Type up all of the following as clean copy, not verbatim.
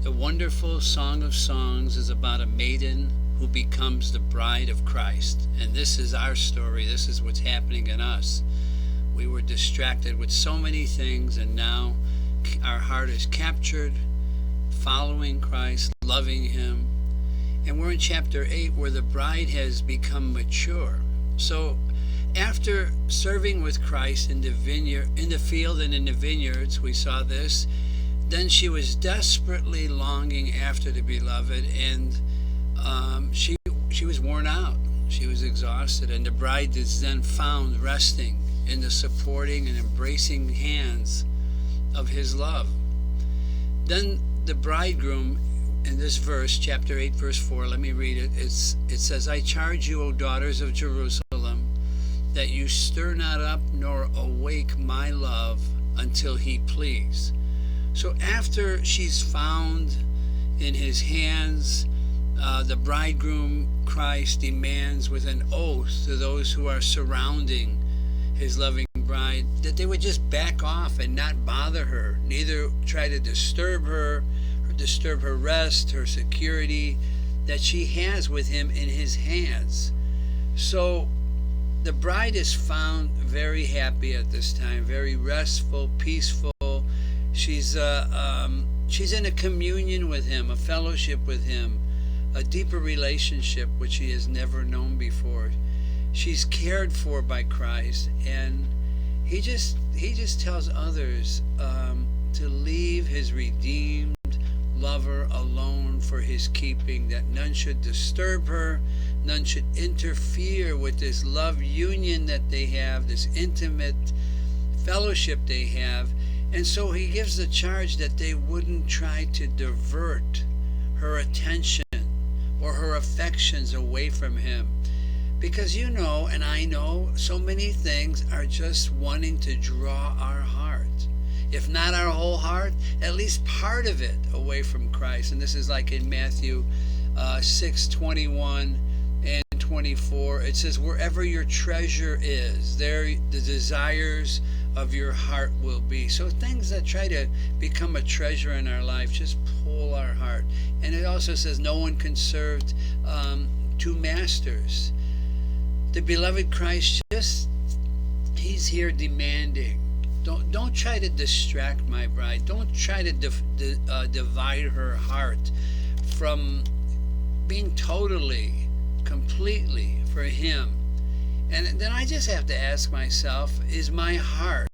The wonderful Song of Songs is about a maiden who becomes the bride of Christ. And this is our story. This is what's happening in us. We were distracted with so many things, and now our heart is captured, following Christ, loving Him. And we're in chapter 8 where the bride has become mature. So after serving with Christ in the vineyard, in the field and in the vineyards, we saw this. Then she was desperately longing after the beloved, and she was worn out. She was exhausted, and the bride is then found resting in the supporting and embracing hands of His love. Then the bridegroom, in this verse, chapter 8, verse 4, let me read it. It says, I charge you, O daughters of Jerusalem, that you stir not up nor awake my love until He please. So after she's found in His hands, the bridegroom Christ demands with an oath to those who are surrounding His loving bride that they would just back off and not bother her, neither try to disturb her or disturb her rest, her security that she has with Him in His hands. So the bride is found very happy at this time, very restful, peaceful. She's in a communion with Him, a fellowship with Him, a deeper relationship which she has never known before. She's cared for by Christ, and He just tells others to leave His redeemed lover alone for His keeping, that none should disturb her, none should interfere with this love union that they have, this intimate fellowship they have. And so He gives the charge that they wouldn't try to divert her attention or her affections away from Him. Because you know, and I know, so many things are just wanting to draw our heart. If not our whole heart, at least part of it away from Christ. And this is like in Matthew 6:21 and 24. It says, wherever your treasure is, there the desires of your heart will be. So things that try to become a treasure in our life just pull our heart. And it also says no one can serve two masters. The beloved Christ, He's here demanding. Don't try to distract my bride. Don't try to divide her heart from being totally, completely for Him. And then I just have to ask myself, is my heart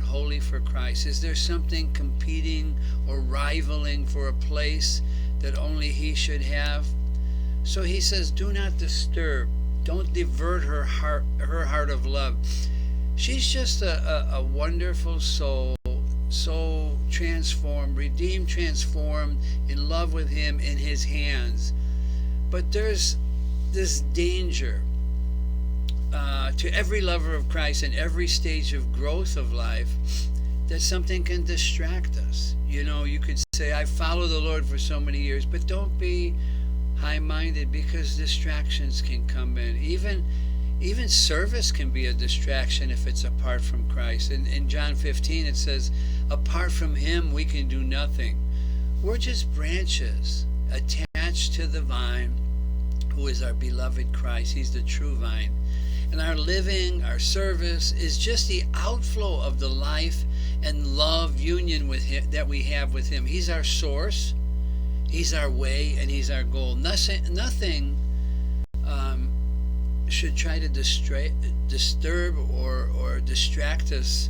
wholly for Christ? Is there something competing or rivaling for a place that only He should have? So He says, do not disturb. Don't divert her heart of love. She's just a wonderful soul, so transformed, redeemed, transformed, in love with Him, in His hands. But there's this danger to every lover of Christ in every stage of growth of life, that something can distract us. You know, you could say, I follow the Lord for so many years, but don't be high-minded, because distractions can come in. Even service can be a distraction if it's apart from Christ. In John 15 it says, apart from Him we can do nothing. We're just branches attached to the vine, who is our beloved Christ. He's the true vine. And our living, our service is just the outflow of the life and love union with Him that we have with Him. He's our source, He's our way, and He's our goal. Nothing should try to disturb or distract us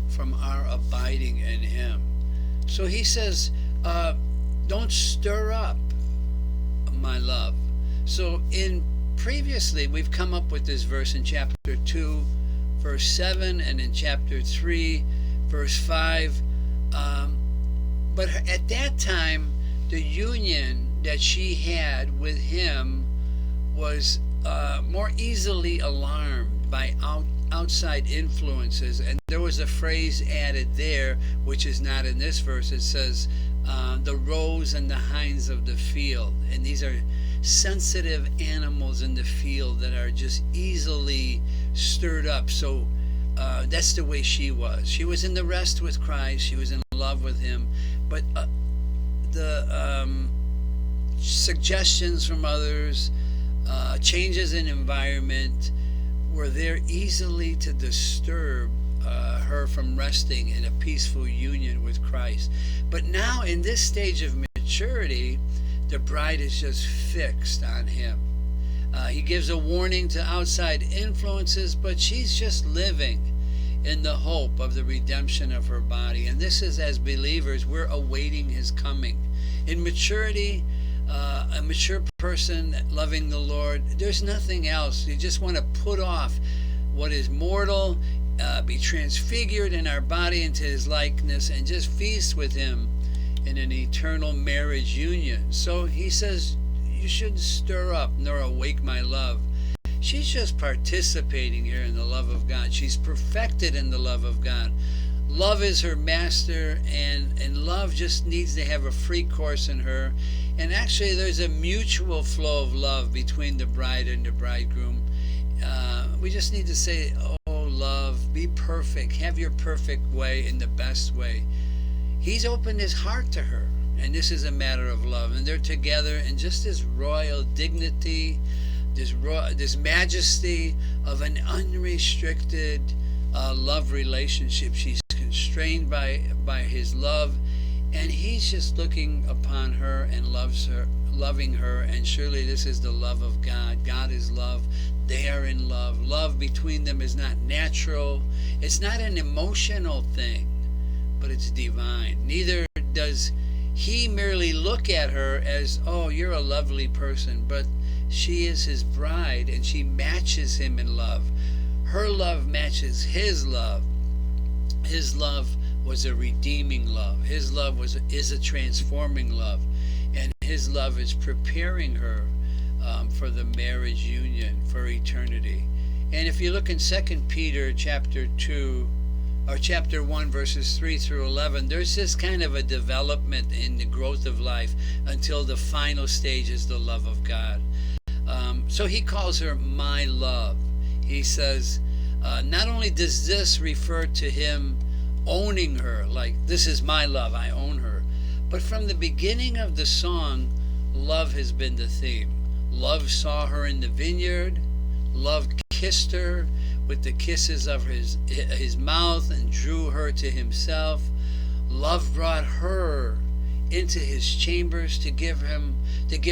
from our abiding in Him. So He says, don't stir up my love. So previously we've come up with this verse in chapter 2 verse 7 and in chapter 3 verse 5, but at that time the union that she had with Him was more easily alarmed by outside influences. And there was a phrase added there which is not in this verse. It says the roes and the hinds of the field. And these are sensitive animals in the field that are just easily stirred up. So that's the way she was. She was in the rest with Christ. She was in love with him. But the suggestions from others, changes in environment, were there easily to disturb her from resting in a peaceful union with Christ. But now, in this stage of maturity, the bride is just fixed on him. He gives a warning to outside influences, but she's just living in the hope of the redemption of her body. And this is, as believers, we're awaiting his coming. In maturity, a mature person loving the Lord, there's nothing else. You just want to put off what is mortal, be transfigured in our body into his likeness, and just feast with him in an eternal marriage union. So he says, you shouldn't stir up nor awake my love. She's just participating here in the love of God. She's perfected in the love of God. Love is her master, and love just needs to have a free course in her. And actually, there's a mutual flow of love between the bride and the bridegroom. We just need to say, oh, love, be perfect. Have your perfect way in the best way. He's opened his heart to her, and this is a matter of love. And they're together in just this royal dignity, this majesty of an unrestricted love relationship. She's constrained by his love, and he's just looking upon her and loving her. And surely this is the love of God. God is love. They are in love. Love between them is not natural. It's not an emotional thing, but it's divine. Neither does he merely look at her as, oh, you're a lovely person, but she is his bride, and she matches him in love. Her love matches his love. His love was a redeeming love. His love is a transforming love. And his love is preparing her for the marriage union, for eternity. And if you look in 2 Peter chapter 2, or chapter 1, verses 3 through 11, there's this kind of a development in the growth of life until the final stage is the love of God. So he calls her my love. He says, not only does this refer to him owning her, like, this is my love, I own her, but from the beginning of the song, love has been the theme. Love saw her in the vineyard. Love kissed her with the kisses of his mouth and drew her to himself. Love brought her into his chambers to give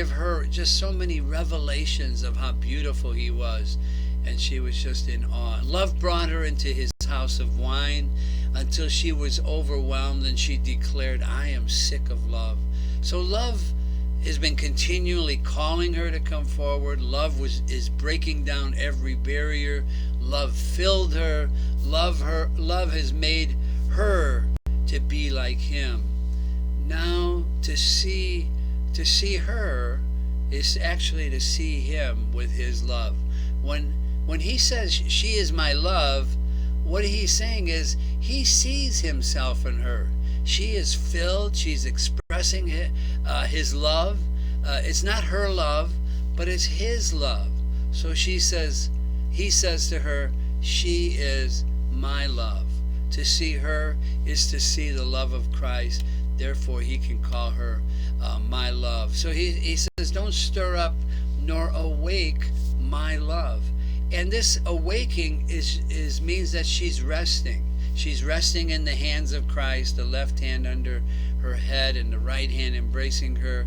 her just so many revelations of how beautiful he was, and she was just in awe. Love brought her into his house of wine until she was overwhelmed, and she declared, I am sick of love. So love has been continually calling her to come forward. Love is breaking down every barrier. Love filled her. Love has made her to be like him. Now to see her is actually to see him with his love. When he says she is my love, what he's saying is he sees himself in her. She is filled. She's expressing his love. It's not her love, but it's his love. So he says to her, she is my love. To see her is to see the love of Christ. Therefore, he can call her my love. So he says, don't stir up nor awake my love. And this awaking means that she's resting. She's resting in the hands of Christ, the left hand under her head and the right hand embracing her.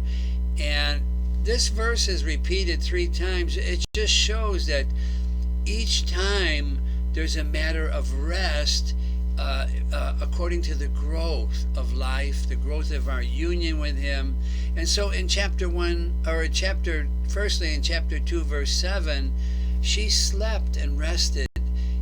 And this verse is repeated 3 times. It just shows that each time there's a matter of rest according to the growth of life, the growth of our union with him. And so in firstly in chapter 2, verse 7, she slept and rested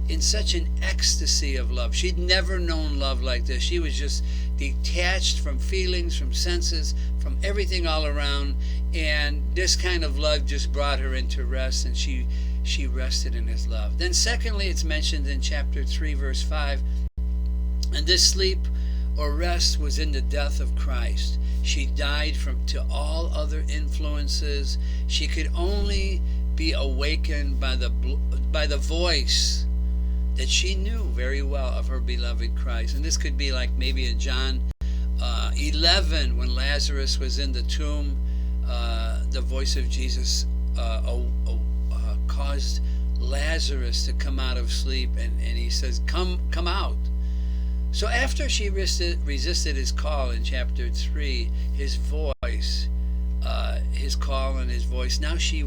in such an ecstasy of love. She'd never known love like this. She was just detached from feelings, from senses, from everything all around. And this kind of love just brought her into rest, and she rested in his love. Then secondly, it's mentioned in chapter 3, verse 5, and this sleep or rest was in the death of Christ. She died to all other influences. She could only be awakened by the voice that she knew very well of her beloved Christ. And this could be like maybe in John 11, when Lazarus was in the tomb, the voice of Jesus caused Lazarus to come out of sleep, and he says, come out. So after she resisted his call in chapter 3, his voice, his call and his voice, now she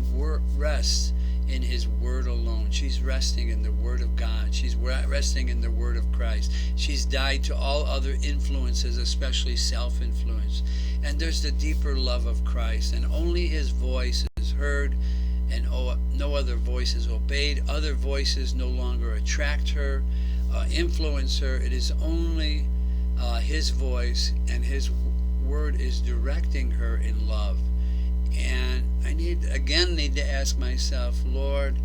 rests in his word alone. She's resting in the word of God. She's resting in the word of Christ. She's died to all other influences, especially self-influence. And there's the deeper love of Christ, and only his voice is heard, and no other voice is obeyed. Other voices no longer attract her, influence her. It is only his voice, and his word is directing her in love. And I need to ask myself, Lord,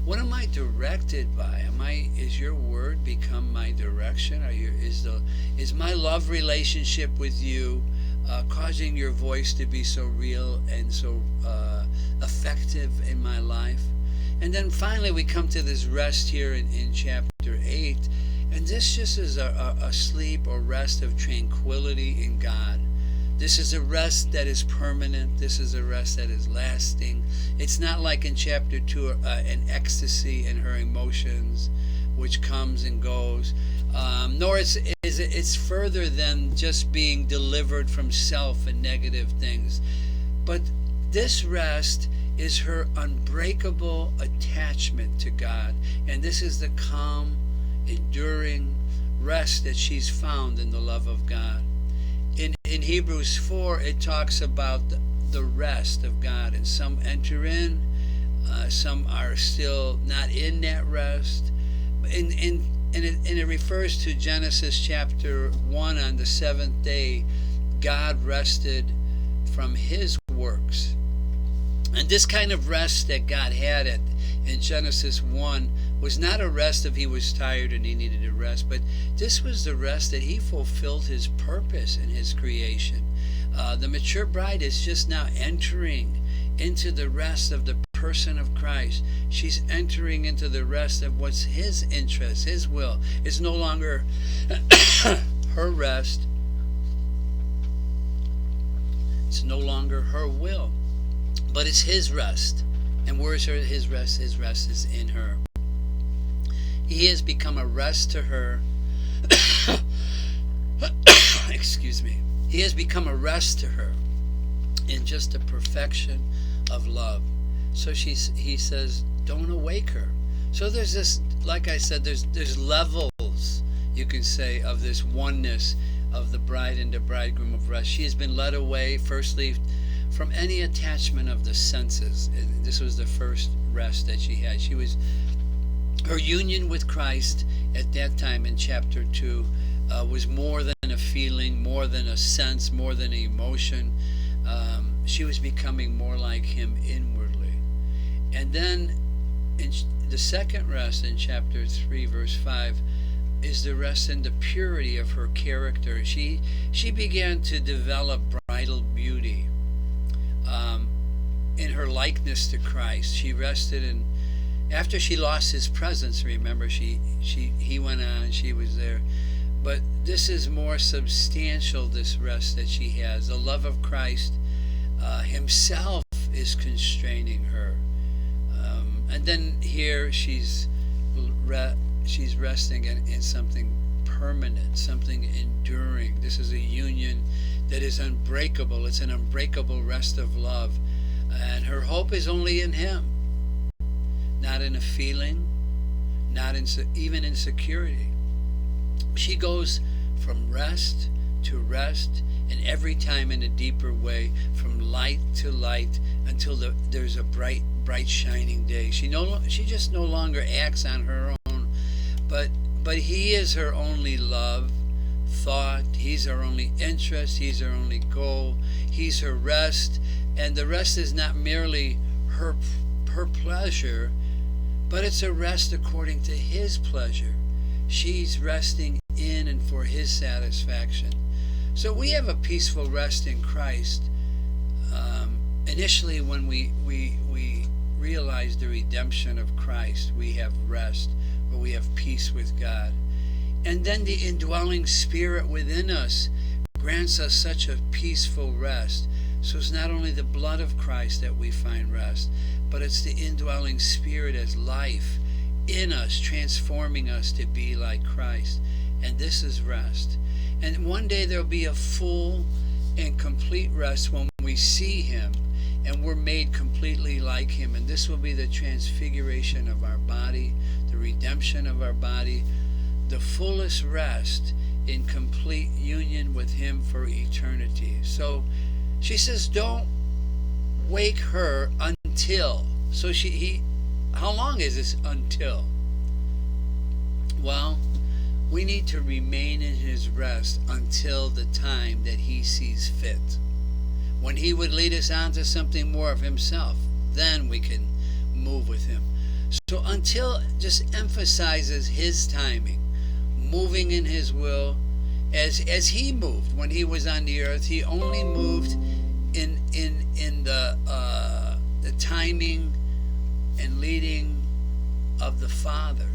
what am I directed by? Is your word become my direction? Is my love relationship with you causing your voice to be so real and so effective in my life? And then finally we come to this rest here in chapter 8, and this just is a sleep or rest of tranquility in God. This is a rest that is permanent. This is a rest that is lasting. It's not like in chapter 2, an ecstasy in her emotions, which comes and goes. Nor it's further than just being delivered from self and negative things. But this rest is her unbreakable attachment to God. And this is the calm, enduring rest that she's found in the love of God. In Hebrews 4, it talks about the rest of God, and some enter in, some are still not in that rest. And it refers to Genesis chapter 1. On the seventh day, God rested from his works. And this kind of rest that God had in Genesis 1 was not a rest of he was tired and he needed to rest, but this was the rest that he fulfilled his purpose in his creation. The mature bride is just now entering into the rest of the person of Christ. She's entering into the rest of what's his interest, his will. It's no longer her rest. It's no longer her will, but it's his rest. And where's his rest? His rest is in her. He has become a rest to her. Excuse me. He has become a rest to her in just the perfection of love. So he says, don't awake her. So there's this, like I said, there's levels, you can say, of this oneness of the bride and the bridegroom of rest. She has been led away, firstly, from any attachment of the senses. And this was the first rest that she had. Her union with Christ at that time in chapter 2 was more than a feeling, more than a sense, more than an emotion. She was becoming more like him inwardly. And then in the second rest in chapter 3, verse 5, is the rest in the purity of her character. She began to develop bridal beauty in her likeness to Christ. She rested in, after she lost his presence, remember, he went on, she was there. But this is more substantial, this rest that she has. The love of Christ himself is constraining her. And then here she's resting in something permanent, something enduring. This is a union that is unbreakable. It's an unbreakable rest of love. And her hope is only in him, not in a feeling, not in even in security. She goes from rest to rest, and every time in a deeper way, from light to light, until there's a bright shining day. She just no longer acts on her own, but he is her only love, thought. He's her only interest. He's her only goal. He's her rest, and the rest is not merely her pleasure, but it's a rest according to his pleasure. She's resting in and for his satisfaction. So we have a peaceful rest in Christ. Initially, when we realize the redemption of Christ, we have rest, or we have peace with God. And then the indwelling Spirit within us grants us such a peaceful rest. So it's not only the blood of Christ that we find rest, but it's the indwelling Spirit as life in us, transforming us to be like Christ. And this is rest. And one day there'll be a full and complete rest when we see Him and we're made completely like Him. And this will be the transfiguration of our body, the redemption of our body, the fullest rest in complete union with Him for eternity. So she says, don't wake her until. So how long is this until? Well, we need to remain in His rest until the time that He sees fit. When He would lead us on to something more of Himself, then we can move with Him. So until just emphasizes His timing, moving in His will, as He moved when He was on the earth. He only moved in the timing and leading of the Father.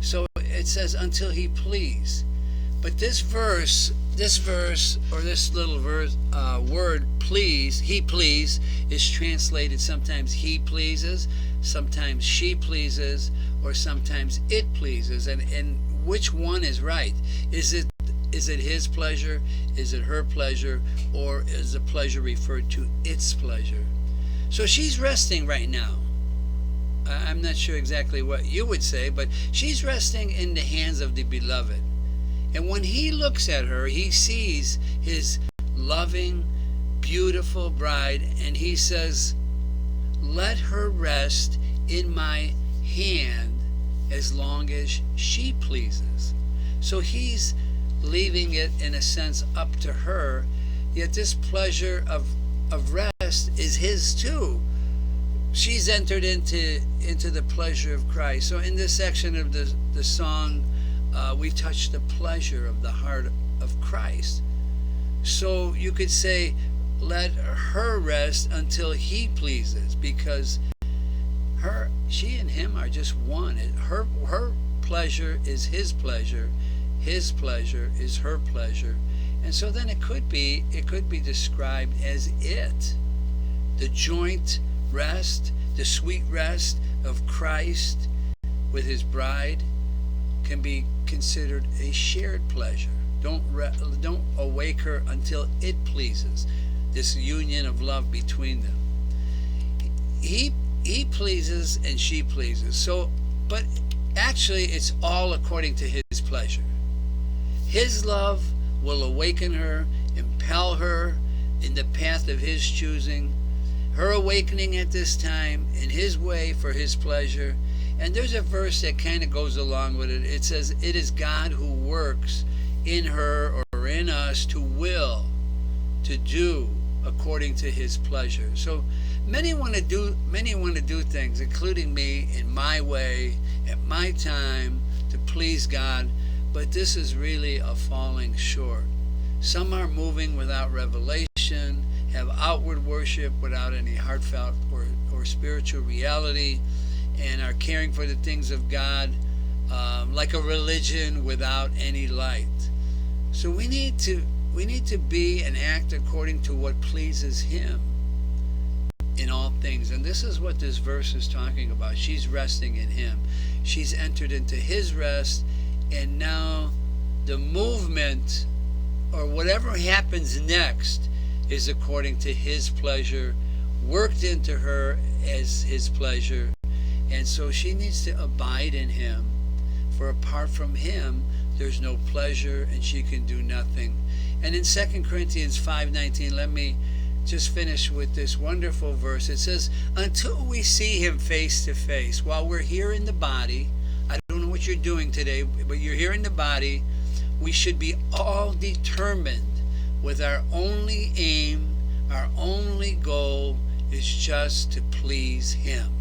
So it says until He please. But this little verse, word please, He please, is translated sometimes He pleases, sometimes she pleases, or sometimes it pleases. And which one is right? Is it His pleasure? Is it her pleasure? Or is the pleasure referred to its pleasure? So she's resting right now. I'm not sure exactly what you would say, but she's resting in the hands of the Beloved. And when He looks at her, He sees His loving, beautiful bride, and He says, let her rest in my hand as long as she pleases. So He's leaving it, in a sense, up to her, yet this pleasure of rest is His too. She's entered into the pleasure of Christ. So in this section of the song, we touch the pleasure of the heart of Christ. So you could say, let her rest until He pleases, because she and Him are just one. Her pleasure is His pleasure is her pleasure. And so then it could be described as the joint rest, the sweet rest of Christ with His bride can be considered a shared pleasure. Don't awake her until it pleases, this union of love between them. He pleases and she pleases. So, but actually it's all according to His pleasure. His love will awaken her, impel her in the path of His choosing, her awakening at this time in His way for His pleasure. And there's a verse that kind of goes along with it. It says, it is God who works in her or in us to will, to do according to His pleasure. So many want to do things, including me, in my way, at my time, to please God. But this is really a falling short. Some are moving without revelation, have outward worship without any heartfelt or spiritual reality, and are caring for the things of God like a religion without any light. So we need to be and act according to what pleases Him in all things. And this is what this verse is talking about. She's resting in Him. She's entered into His rest, and now the movement or whatever happens next is according to His pleasure, worked into her as His pleasure. And so she needs to abide in Him, for apart from Him there's no pleasure, and she can do nothing. And in 2 Corinthians 5:19, let me just finish with this wonderful verse. It says, until we see Him face to face, while we're here in the body, I don't know what you're doing today, but you're here in the body, we should be all determined with our only aim, our only goal is just to please Him.